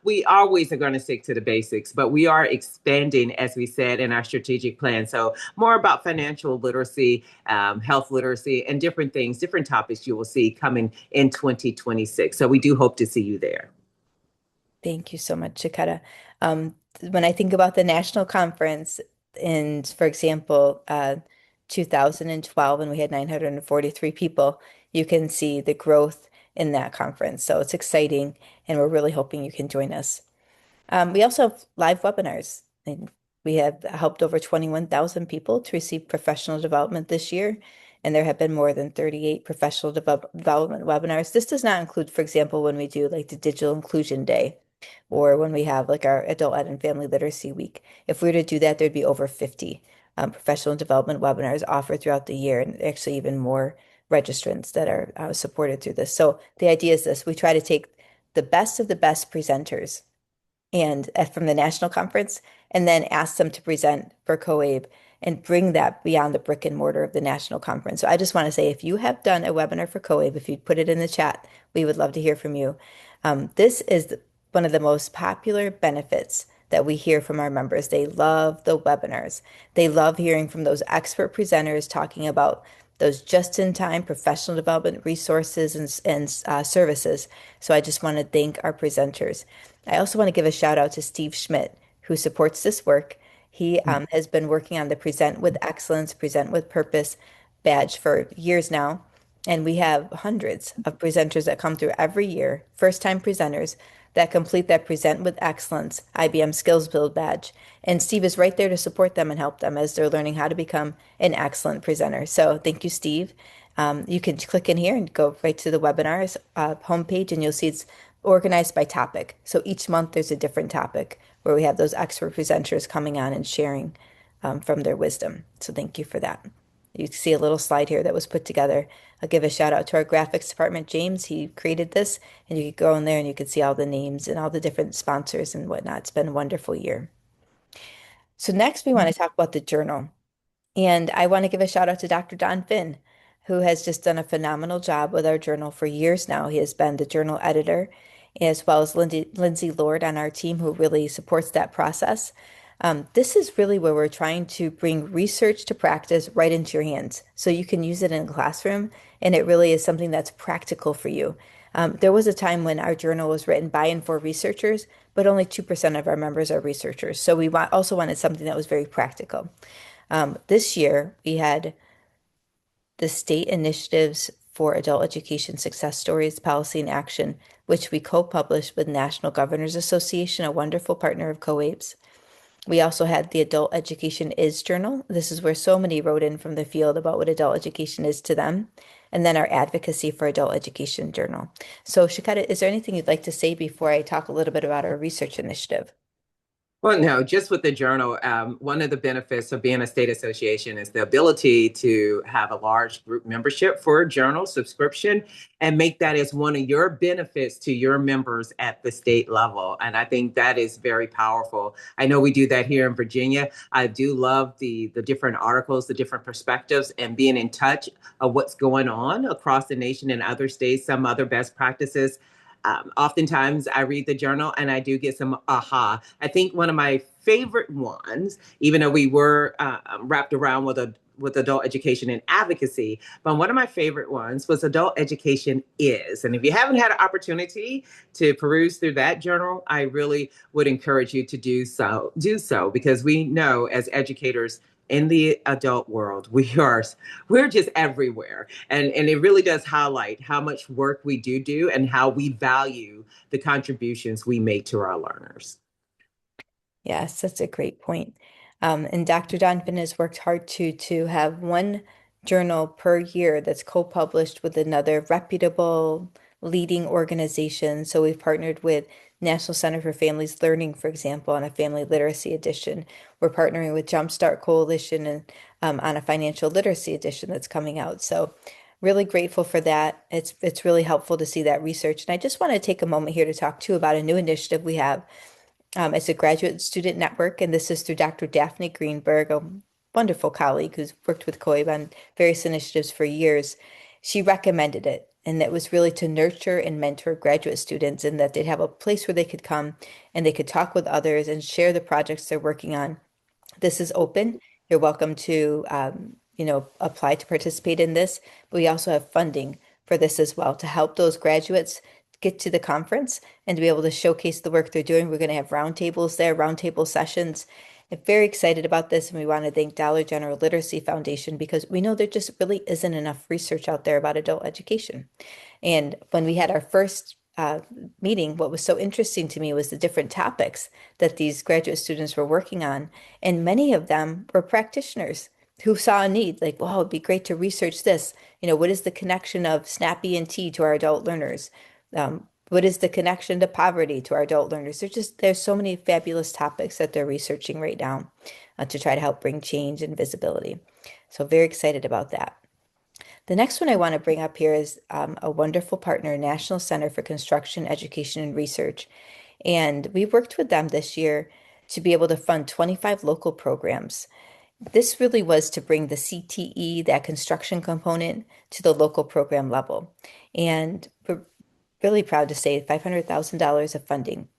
we always are going to stick to the basics, but we are expanding, as we said, in our strategic plan. So more about financial literacy, health literacy, and different things, different topics you will see coming in 2026. So we do hope to see you there. Thank you so much, Shaketta. When I think about the national conference, and for example, 2012, and we had 943 people, you can see the growth in that conference. So it's exciting, and we're really hoping you can join us. We also have live webinars, and we have helped over 21,000 people to receive professional development this year, and there have been more than 38 professional development webinars. This does not include, for example, when we do like the Digital Inclusion Day or when we have like our Adult Ed and Family Literacy Week. If we were to do that, there'd be over 50 professional development webinars offered throughout the year, and actually even more registrants that are supported through this. So the idea is this: we try to take the best of the best presenters and from the national conference, and then ask them to present for COABE and bring that beyond the brick and mortar of the national conference. So I just want to say, if you have done a webinar for COABE, if you put it in the chat, we would love to hear from you. This is one of the most popular benefits that we hear from our members. They love the webinars. They love hearing from those expert presenters talking about those just-in-time professional development resources and services. So I just want to thank our presenters. I also want to give a shout out to Steve Schmidt, who supports this work. He has been working on the Present with Excellence, Present with Purpose badge for years now. And we have hundreds of presenters that come through every year, first-time presenters that complete that Present with Excellence IBM Skills Build badge. And Steve is right there to support them and help them as they're learning how to become an excellent presenter. So thank you, Steve. You can click in here and go right to the webinars homepage, and you'll see it's organized by topic. So each month there's a different topic where we have those expert presenters coming on and sharing from their wisdom. So thank you for that. You see a little slide here that was put together. I'll give a shout out to our graphics department, James. He created this, and you could go in there and you could see all the names and all the different sponsors and whatnot. It's been a wonderful year. So next we want to talk about the journal. And I want to give a shout out to Dr. Don Finn, who has just done a phenomenal job with our journal for years now. He has been the journal editor, as well as Lindsay Lord on our team, who really supports that process. This is really where we're trying to bring research to practice right into your hands. So you can use it in a classroom, and it really is something that's practical for you. There was a time when our journal was written by and for researchers, but only 2% of our members are researchers. So we also wanted something that was very practical. This year, we had the state initiatives for adult education success stories, policy and action, which we co-published with National Governors Association, a wonderful partner of COABE's. We also had the Adult Education Is Journal. This is where so many wrote in from the field about what adult education is to them. And then our Advocacy for Adult Education Journal. So Shaketta, is there anything you'd like to say before I talk a little bit about our research initiative? Well, no, just with the journal, one of the benefits of being a state association is the ability to have a large group membership for a journal subscription and make that as one of your benefits to your members at the state level. And I think that is very powerful. I know we do that here in Virginia. I do love the different articles, the different perspectives, and being in touch of what's going on across the nation and other states, some other best practices. Oftentimes I read the journal and I do get some aha. I think one of my favorite ones, even though we were wrapped around with adult education and advocacy, but one of my favorite ones was Adult Education Is. And if you haven't had an opportunity to peruse through that journal, I really would encourage you to do so because we know as educators in the adult world, we're just everywhere. And it really does highlight how much work we do and how we value the contributions we make to our learners. Yes, that's a great point. And Dr. Donovan has worked hard to have one journal per year that's co-published with another reputable leading organization. So we've partnered with National Center for Families Learning, for example, on a family literacy edition. We're partnering with Jumpstart Coalition and on a financial literacy edition that's coming out. So really grateful for that. It's really helpful to see that research. And I just want to take a moment here to talk too about a new initiative we have. It's a graduate student network, and this is through Dr. Daphne Greenberg, a wonderful colleague who's worked with COABE on various initiatives for years. She recommended it, and that was really to nurture and mentor graduate students, and that they'd have a place where they could come and they could talk with others and share the projects they're working on. This is open. You're welcome to, apply to participate in this, but we also have funding for this as well to help those graduates get to the conference and to be able to showcase the work they're doing. We're going to have roundtables there, roundtable sessions. I'm very excited about this, and we want to thank Dollar General Literacy Foundation because we know there just really isn't enough research out there about adult education. And when we had our first meeting, what was so interesting to me was the different topics that these graduate students were working on. And many of them were practitioners who saw a need, like, wow, it'd be great to research this. What is the connection of SNAP ENT to our adult learners? What is the connection to poverty to our adult learners? There's so many fabulous topics that they're researching right now to try to help bring change and visibility. So very excited about that. The next one I want to bring up here is a wonderful partner, National Center for Construction, Education, and Research. And we worked with them this year to be able to fund 25 local programs. This really was to bring the CTE, that construction component, to the local program level. And we're really proud to say $500,000 of funding.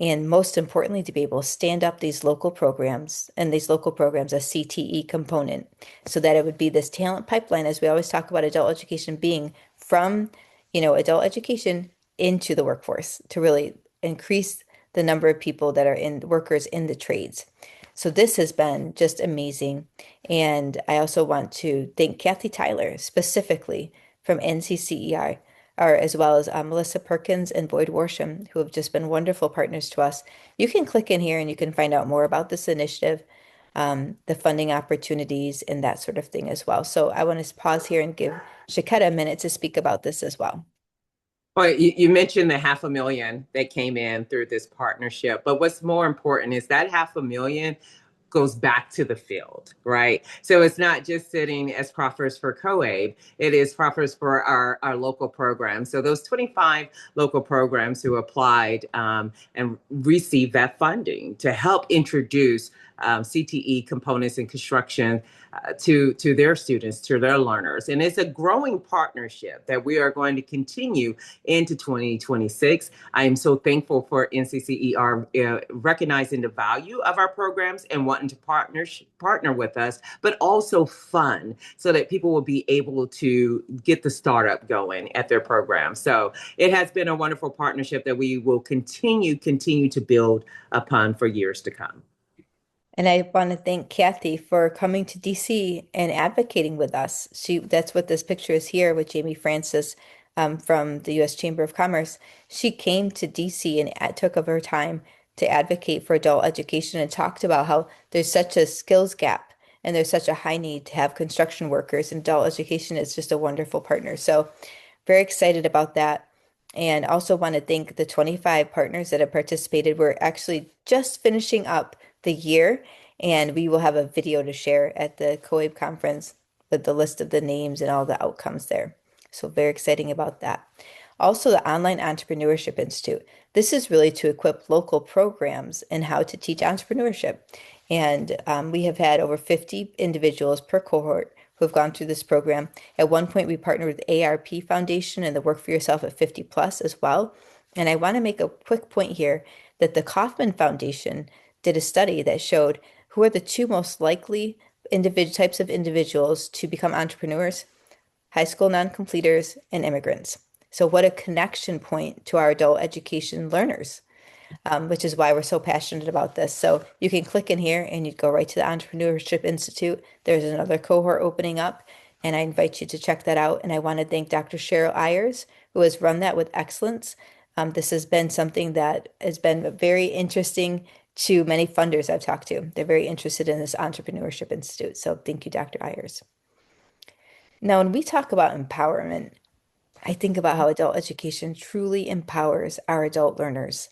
And most importantly, to be able to stand up these local programs and these local programs, a CTE component, so that it would be this talent pipeline, as we always talk about adult education being from, adult education into the workforce to really increase the number of people that are in workers in the trades. So this has been just amazing. And I also want to thank Kathy Tyler specifically from NCCER, or as well as Melissa Perkins and Boyd Worsham, who have just been wonderful partners to us. You can click in here and you can find out more about this initiative, the funding opportunities, and that sort of thing as well. So I want to pause here and give Shaketta a minute to speak about this as well. Well, you mentioned the 500,000 that came in through this partnership, but what's more important is that 500,000 goes back to the field, right? So it's not just sitting as proffers for COABE, it is proffers for our local programs. So those 25 local programs who applied and received that funding to help introduce CTE components in construction to their students, to their learners. And it's a growing partnership that we are going to continue into 2026. I am so thankful for NCCER recognizing the value of our programs and wanting to partner with us, but also fund so that people will be able to get the startup going at their program. So it has been a wonderful partnership that we will continue to build upon for years to come. And I want to thank Kathy for coming to DC and advocating with us. That's what this picture is here with Jamie Francis from the U.S. Chamber of Commerce. She came to DC and took of her time to advocate for adult education and talked about how there's such a skills gap and there's such a high need to have construction workers, and adult education is just a wonderful partner. So very excited about that. And also want to thank the 25 partners that have participated. We're actually just finishing up the year, and we will have a video to share at the COABE conference with the list of the names and all the outcomes there. So very exciting about that. Also, the Online Entrepreneurship Institute. This is really to equip local programs in how to teach entrepreneurship. And we have had over 50 individuals per cohort who have gone through this program. At one point, we partnered with ARP Foundation and the Work for Yourself at 50 Plus as well. And I want to make a quick point here that the Kauffman Foundation did a study that showed who are the two most likely types of individuals to become entrepreneurs: high school non-completers and immigrants. So what a connection point to our adult education learners, which is why we're so passionate about this. So you can click in here and you go right to the Entrepreneurship Institute. There's another cohort opening up, and I invite you to check that out. And I want to thank Dr. Cheryl Ayers, who has run that with excellence. This has been something that has been very interesting to many funders I've talked to. They're very interested in this Entrepreneurship Institute. So thank you, Dr. Ayers. Now, when we talk about empowerment, I think about how adult education truly empowers our adult learners.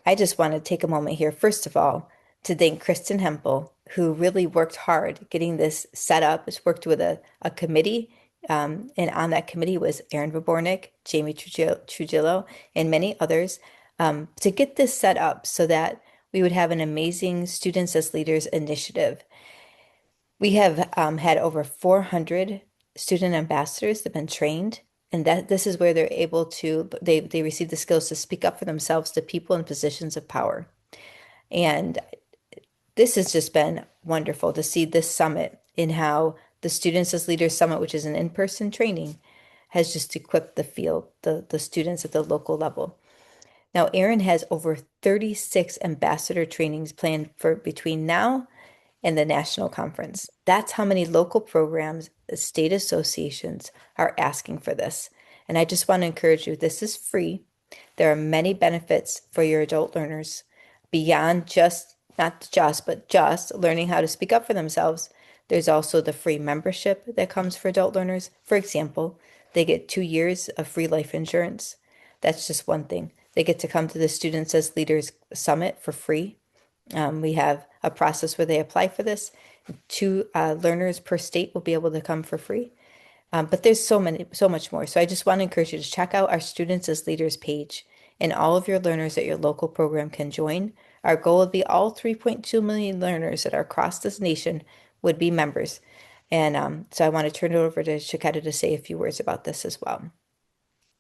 I just want to take a moment here, first of all, to thank Kristen Hempel, who really worked hard getting this set up. Has worked with a committee, and on that committee was Aaron Vabornik, Jamie Trujillo, and many others, to get this set up so that we would have an amazing Students as Leaders initiative. We have had over 400 student ambassadors that have been trained, and that this is where they're able to, they receive the skills to speak up for themselves to people in positions of power. And this has just been wonderful to see this summit in how the Students as Leaders Summit, which is an in-person training, has just equipped the field, the students at the local level. Now, Aaron has over 36 ambassador trainings planned for between now and the national conference. That's how many local programs, state associations are asking for this. And I just want to encourage you, this is free. There are many benefits for your adult learners beyond just, not just, but just learning how to speak up for themselves. There's also the free membership that comes for adult learners. For example, they get 2 years of free life insurance. That's just one thing. They get to come to the Students as Leaders Summit for free. We have a process where they apply for this. Two learners per state will be able to come for free. But there's so much more. So I just want to encourage you to check out our Students as Leaders page, and all of your learners at your local program can join. Our goal would be all 3.2 million learners that are across this nation would be members. And so I want to turn it over to Shaketta to say a few words about this as well.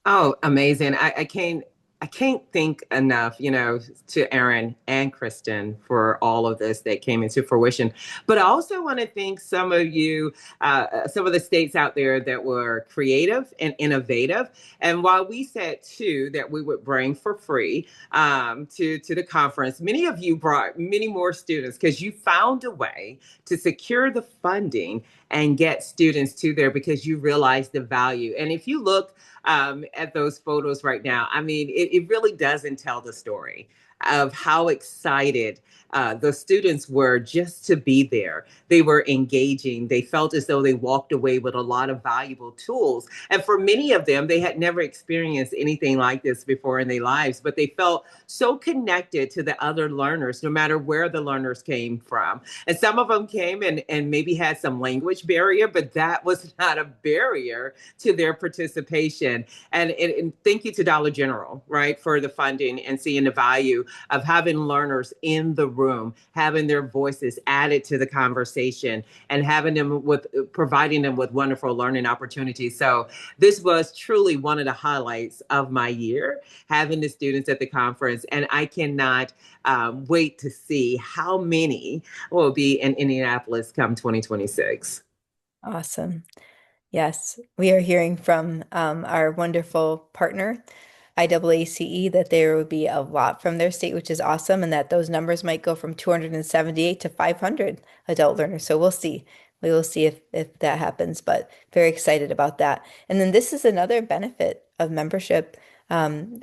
Oh, amazing. I can't thank enough, to Aaron and Kristen for all of this that came into fruition. But I also want to thank some of you, some of the states out there that were creative and innovative. And while we said too that we would bring for free to the conference, many of you brought many more students because you found a way to secure the funding and get students to there because you realize the value. And if you look at those photos right now, I mean, it really doesn't tell the story of how excited the students were just to be there. They were engaging. They felt as though they walked away with a lot of valuable tools. And for many of them, they had never experienced anything like this before in their lives, but they felt so connected to the other learners, no matter where the learners came from. And some of them came and maybe had some language barrier, but that was not a barrier to their participation. And thank you to Dollar General, right, for the funding and seeing the value of having learners in the room, having their voices added to the conversation, and having them with providing them with wonderful learning opportunities. So this was truly one of the highlights of my year, having the students at the conference, and I cannot wait to see how many will be in Indianapolis come 2026. Awesome. Yes, we are hearing from our wonderful partner, IAACE, that there would be a lot from their state, which is awesome, and that those numbers might go from 278 to 500 adult learners. So we'll see. We will see if that happens, but very excited about that. And then this is another benefit of membership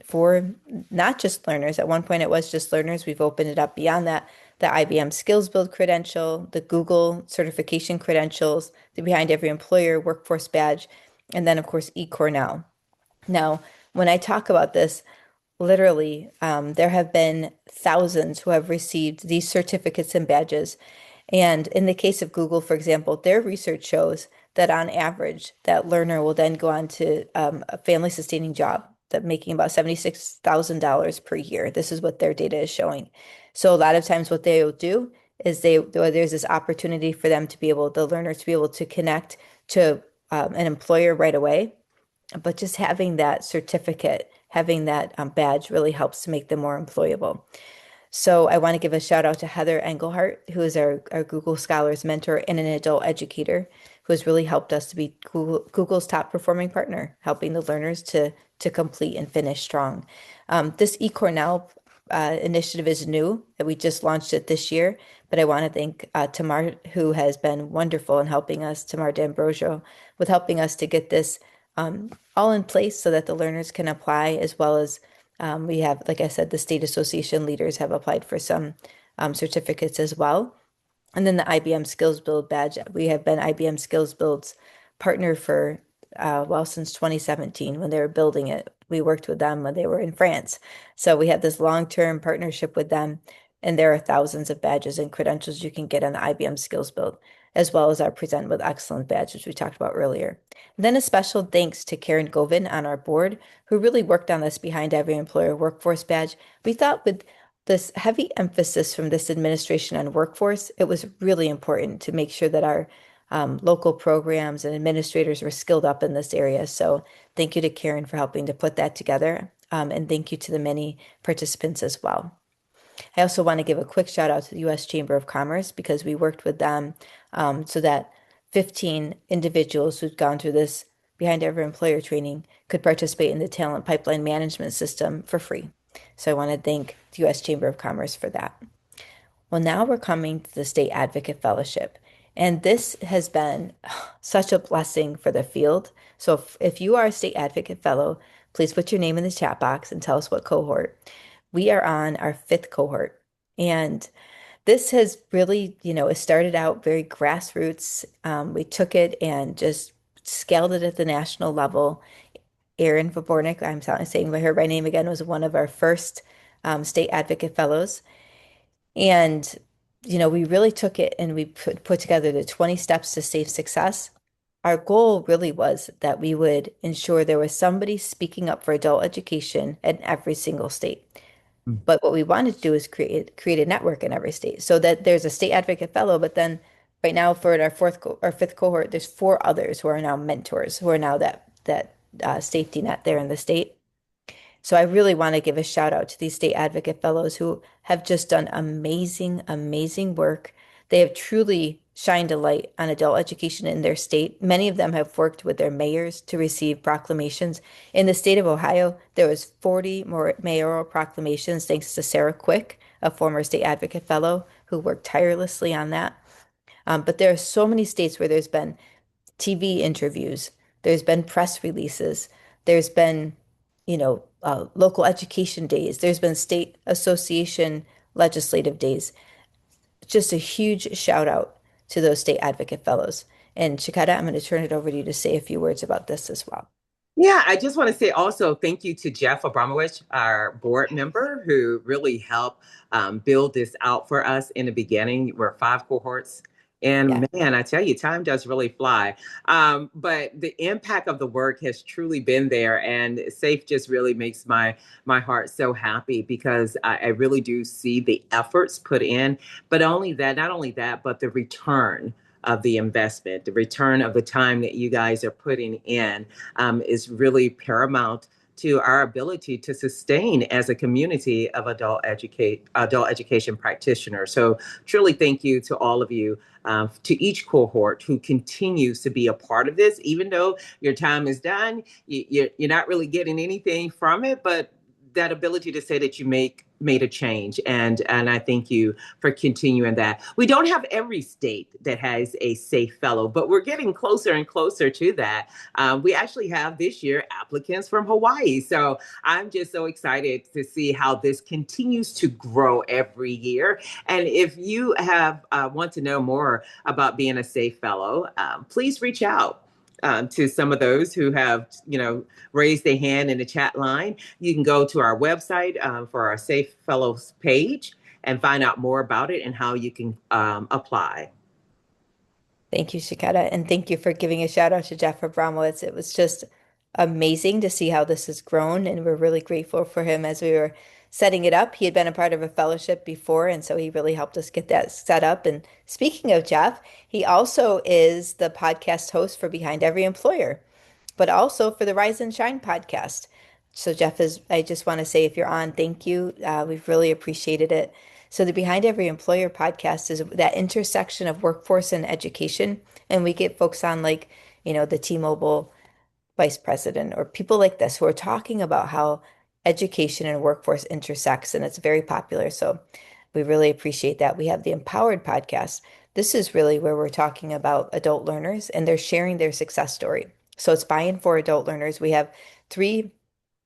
for not just learners. At one point, it was just learners. We've opened it up beyond that. The IBM Skills Build credential, the Google certification credentials, the Behind Every Employer workforce badge, and then, of course, eCornell. Now, when I talk about this, literally, there have been thousands who have received these certificates and badges. And in the case of Google, for example, their research shows that on average, that learner will then go on to a family sustaining job that making about $76,000 per year. This is what their data is showing. So a lot of times what they will do is there's this opportunity for them to be able, the learners to be able to connect to an employer right away. But just having that certificate, having that badge really helps to make them more employable. So I want to give a shout out to Heather Engelhart, who is our Google Scholars mentor and an adult educator, who has really helped us to be Google's top performing partner, helping the learners to complete and finish strong. This eCornell initiative is new. We just launched it this year, but I want to thank Tamar, who has been wonderful in helping us, Tamar D'Ambrosio, with helping us to get this all in place so that the learners can apply, as well as we have, like I said, the state association leaders have applied for some certificates as well. And then the IBM Skills Build badge. We have been IBM Skills Build's partner for, well, since 2017 when they were building it. We worked with them when they were in France. So we have this long-term partnership with them. And there are thousands of badges and credentials you can get on the IBM Skills Build, as well as our Present with Excellence badge, which we talked about earlier. And then a special thanks to Karen Govin on our board, who really worked on this Behind Every Employer workforce badge. We thought with this heavy emphasis from this administration on workforce, it was really important to make sure that our local programs and administrators were skilled up in this area. So thank you to Karen for helping to put that together. And thank you to the many participants as well. I also want to give a quick shout out to the U.S. Chamber of Commerce because we worked with them so that 15 individuals who'd gone through this Behind Every Employer training could participate in the talent pipeline management system for free. So I want to thank the U.S. Chamber of Commerce for that. Well, now we're coming to the State Advocate Fellowship. And this has been such a blessing for the field. So if you are a State Advocate Fellow, please put your name in the chat box and tell us what cohort. We are on our 5th cohort. And this has really, it started out very grassroots. We took it and just scaled it at the national level. Erin Vabornik, saying her by name again, was one of our first state advocate fellows. And, we really took it and we put together the 20 steps to safe success. Our goal really was that we would ensure there was somebody speaking up for adult education in every single state. But what we wanted to do is create a network in every state so that there's a state advocate fellow, but then right now for our our fifth cohort, there's four others who are now mentors, who are now that safety net there in the state. So I really want to give a shout out to these state advocate fellows who have just done amazing, amazing work. They have truly shined a light on adult education in their state. Many of them have worked with their mayors to receive proclamations. In the state of Ohio, there was 40 more mayoral proclamations thanks to Sarah Quick, a former state advocate fellow who worked tirelessly on that. But there are so many states where there's been TV interviews, there's been press releases, there's been, local education days, there's been state association legislative days. Just a huge shout out to those state advocate fellows. And Shaketta, I'm going to turn it over to you to say a few words about this as well. Yeah, I just want to say also thank you to Jeff Abramowitz, our board member, who really helped build this out for us in the beginning. We're five cohorts. Yeah. And man, I tell you, time does really fly. But the impact of the work has truly been there. And SAFE just really makes my heart so happy because I really do see the efforts put in. But not only that, but the return of the investment, the return of the time that you guys are putting in is really paramount to our ability to sustain as a community of adult education practitioners. So truly thank you to all of you, to each cohort who continues to be a part of this, even though your time is done, you're not really getting anything from it, but that ability to say that you made a change, and I thank you for continuing that. We don't have every state that has a safe fellow, but we're getting closer and closer to that. We actually have this year applicants from Hawaii, so I'm just so excited to see how this continues to grow every year. And if you have want to know more about being a safe fellow, please reach out to some of those who have, raised their hand in the chat line. You can go to our website for our Safe Fellows page and find out more about it and how you can apply. Thank you, Shaketta, and thank you for giving a shout out to Jeff Abramowitz. It was just amazing to see how this has grown, and we're really grateful for him as we were setting it up. He had been a part of a fellowship before, and so he really helped us get that set up. And speaking of Jeff, he also is the podcast host for Behind Every Employer, but also for the Rise and Shine podcast. So Jeff I just want to say if you're on, thank you. We've really appreciated it. So the Behind Every Employer podcast is that intersection of workforce and education. And we get folks on like, the T-Mobile vice president or people like this who are talking about how education and workforce intersects, and it's very popular. So we really appreciate that. We have the Empowered podcast. This is really where we're talking about adult learners and they're sharing their success story. So it's buy-in for adult learners. We have three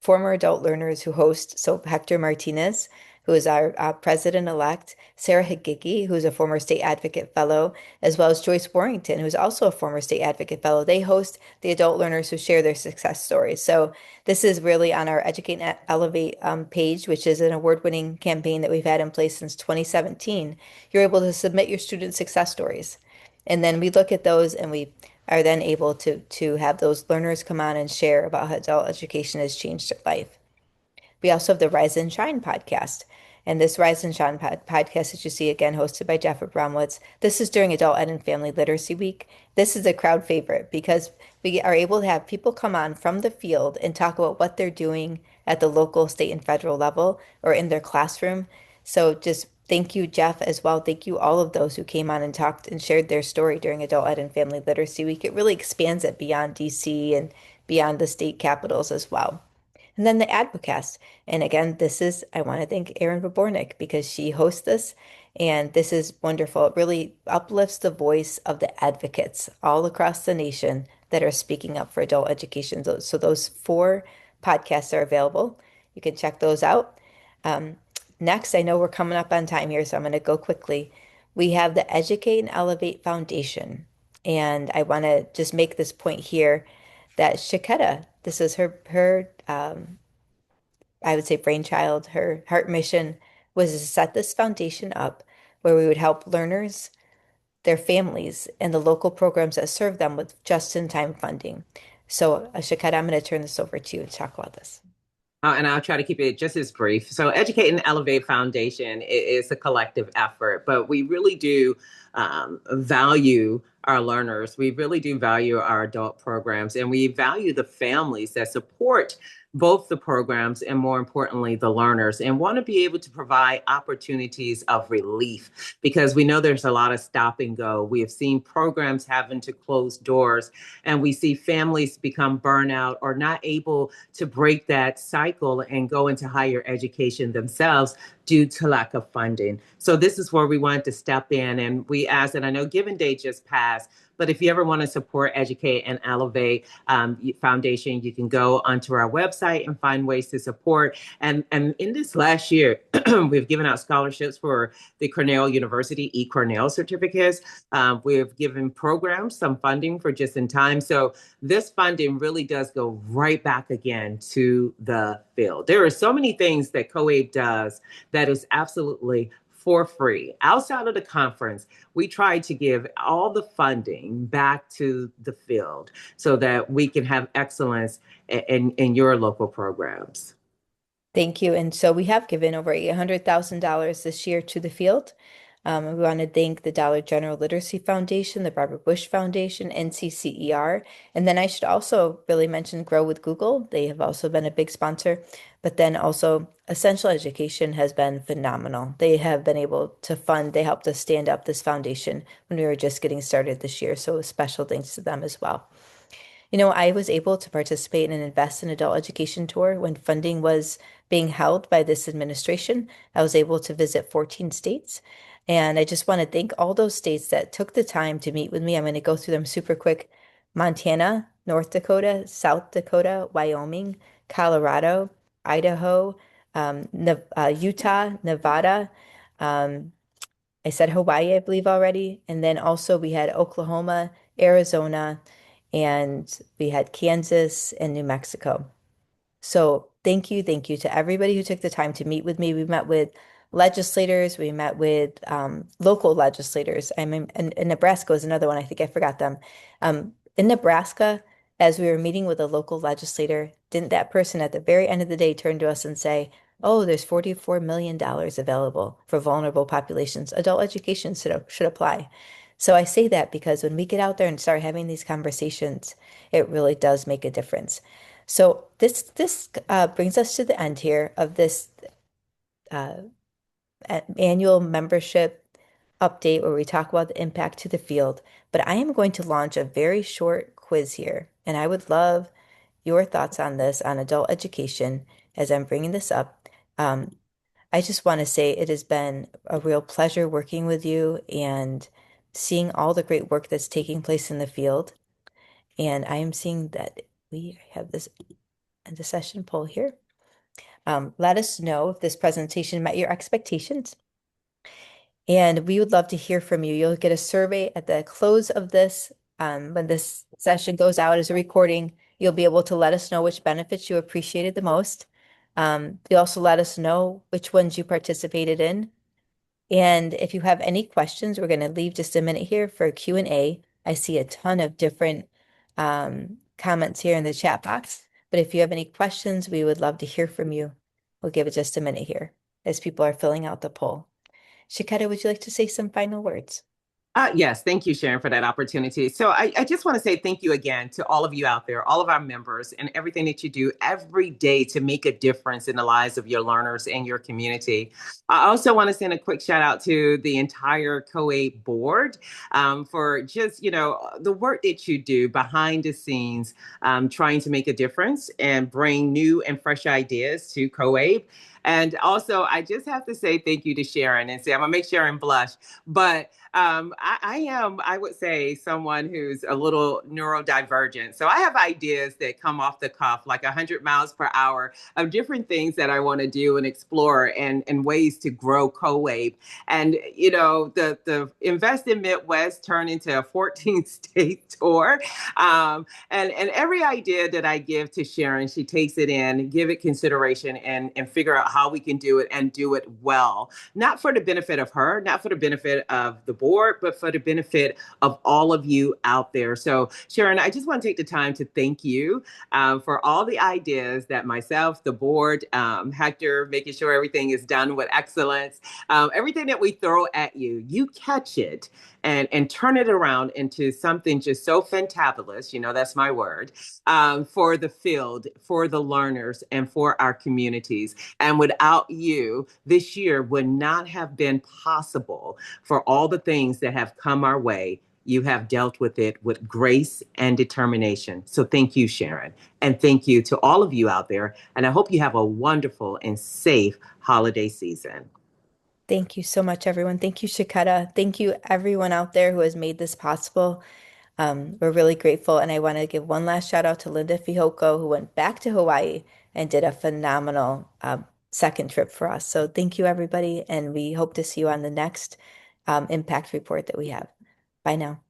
former adult learners who host. So Hector Martinez, who is our president-elect, Sarah Higigi, who's a former state advocate fellow, as well as Joyce Warrington, who's also a former state advocate fellow. They host the adult learners who share their success stories. So this is really on our Educate and Elevate page, which is an award-winning campaign that we've had in place since 2017. You're able to submit your student success stories. And then we look at those and we are then able to have those learners come on and share about how adult education has changed their life. We also have the Rise and Shine podcast. And this Rise and Shine podcast that you see again hosted by Jeff Abramowitz. This is during Adult Ed and Family Literacy Week. This is a crowd favorite because we are able to have people come on from the field and talk about what they're doing at the local, state, and federal level or in their classroom. So just thank you, Jeff, as well. Thank you all of those who came on and talked and shared their story during Adult Ed and Family Literacy Week. It really expands it beyond DC and beyond the state capitals as well. And then the Advocast. And again, I want to thank Erin Vabornik because she hosts this. And this is wonderful. It really uplifts the voice of the advocates all across the nation that are speaking up for adult education. So those four podcasts are available. You can check those out. Next, I know we're coming up on time here, so I'm going to go quickly. We have the Educate and Elevate Foundation. And I want to just make this point here that Shaketta This is her I would say brainchild. Her heart mission was to set this foundation up where we would help learners, their families, and the local programs that serve them with just-in-time funding. So, Shaketta, I'm going to turn this over to you to talk about this. And I'll try to keep it just as brief. So, Educate and Elevate Foundation is a collective effort, but we really do value our learners. We really do value our adult programs, and we value the families that support both the programs and, more importantly, the learners, and want to be able to provide opportunities of relief because we know there's a lot of stop and go. We have seen programs having to close doors, and we see families become burnout or not able to break that cycle and go into higher education themselves due to lack of funding. So this is where we wanted to step in, and we asked, and I know Giving Day just passed, but if you ever want to support Educate and Elevate Foundation, you can go onto our website and find ways to support. And in this last year, we've given out scholarships for the Cornell University eCornell certificates. We've given programs some funding for just in time. So this funding really does go right back again to the field. There are so many things that COABE does that is absolutely for free. Outside of the conference, we try to give all the funding back to the field so that we can have excellence in your local programs. Thank you. And so we have given over $800,000 this year to the field. We want to thank the Dollar General Literacy Foundation, the Barbara Bush Foundation, NCCER. And then I should also really mention Grow with Google. They have also been a big sponsor. But then also Essential Education has been phenomenal. They have been able to fund, they helped us stand up this foundation when we were just getting started this year. So special thanks to them as well. You know, I was able to participate and invest in adult education tour when funding was being held by this administration. I was able to visit 14 states. And I just want to thank all those states that took the time to meet with me. I'm going to go through them super quick. Montana, North Dakota, South Dakota, Wyoming, Colorado, Idaho, Utah, Nevada. Um, I said Hawaii, I believe already. And then also we had Oklahoma, Arizona, and we had Kansas and New Mexico. So thank you to everybody who took the time to meet with me. We met with legislators, we met with local legislators. In Nebraska was another one. I think I forgot them. In Nebraska, as we were meeting with a local legislator, didn't that person at the very end of the day turn to us and say, "Oh, there's $44 million available for vulnerable populations. Adult education should apply." So I say that because when we get out there and start having these conversations, it really does make a difference. So this brings us to the end here of this uh, annual membership update where we talk about the impact to the field. But I am going to launch a very short quiz here, and I would love your thoughts on this on adult education as I'm bringing this up. I just want to say it has been a real pleasure working with you and seeing all the great work that's taking place in the field. And I am seeing that we have this the session poll here. Let us know if this presentation met your expectations. And we would love to hear from you. You'll get a survey at the close of this. When this session goes out as a recording, you'll be able to let us know which benefits you appreciated the most. You also let us know which ones you participated in. And if you have any questions, we're going to leave just a minute here for a Q&A. I see a ton of different comments here in the chat box. But if you have any questions, we would love to hear from you. We'll give it just a minute here as people are filling out the poll. Shaketta, would you like to say some final words? Yes, thank you, Sharon, for that opportunity. So I just want to say thank you again to all of you out there, all of our members, and everything that you do every day to make a difference in the lives of your learners and your community. I also want to send a quick shout out to the entire COABE board for just, the work that you do behind the scenes, trying to make a difference and bring new and fresh ideas to COABE. And also, I just have to say thank you to Sharon and say, I'm going to make Sharon blush. But I am, I would say, someone who's a little neurodivergent. So I have ideas that come off the cuff, like 100 miles per hour, of different things that I want to do and explore and ways to grow COABE. And, you know, the Invest in Midwest turned into a 14 state tour. And every idea that I give to Sharon, she takes it in, give it consideration, and figure out how we can do it and do it well. Not for the benefit of her, not for the benefit of the board, but for the benefit of all of you out there. So, Sharon, I just want to take the time to thank you for all the ideas that myself, the board, Hector, making sure everything is done with excellence. Everything that we throw at you, you catch it and turn it around into something just so fantabulous. You know, that's my word, for the field, for the learners, and for our communities. And without you, this year would not have been possible for all the things that have come our way. You have dealt with it with grace and determination. So thank you, Sharon. And thank you to all of you out there. And I hope you have a wonderful and safe holiday season. Thank you so much, everyone. Thank you, Shaketta. Thank you, everyone out there who has made this possible. We're really grateful. And I want to give one last shout out to Linda Fihoko, who went back to Hawaii and did a phenomenal second trip for us. So thank you, everybody. And we hope to see you on the next impact report that we have. Bye now.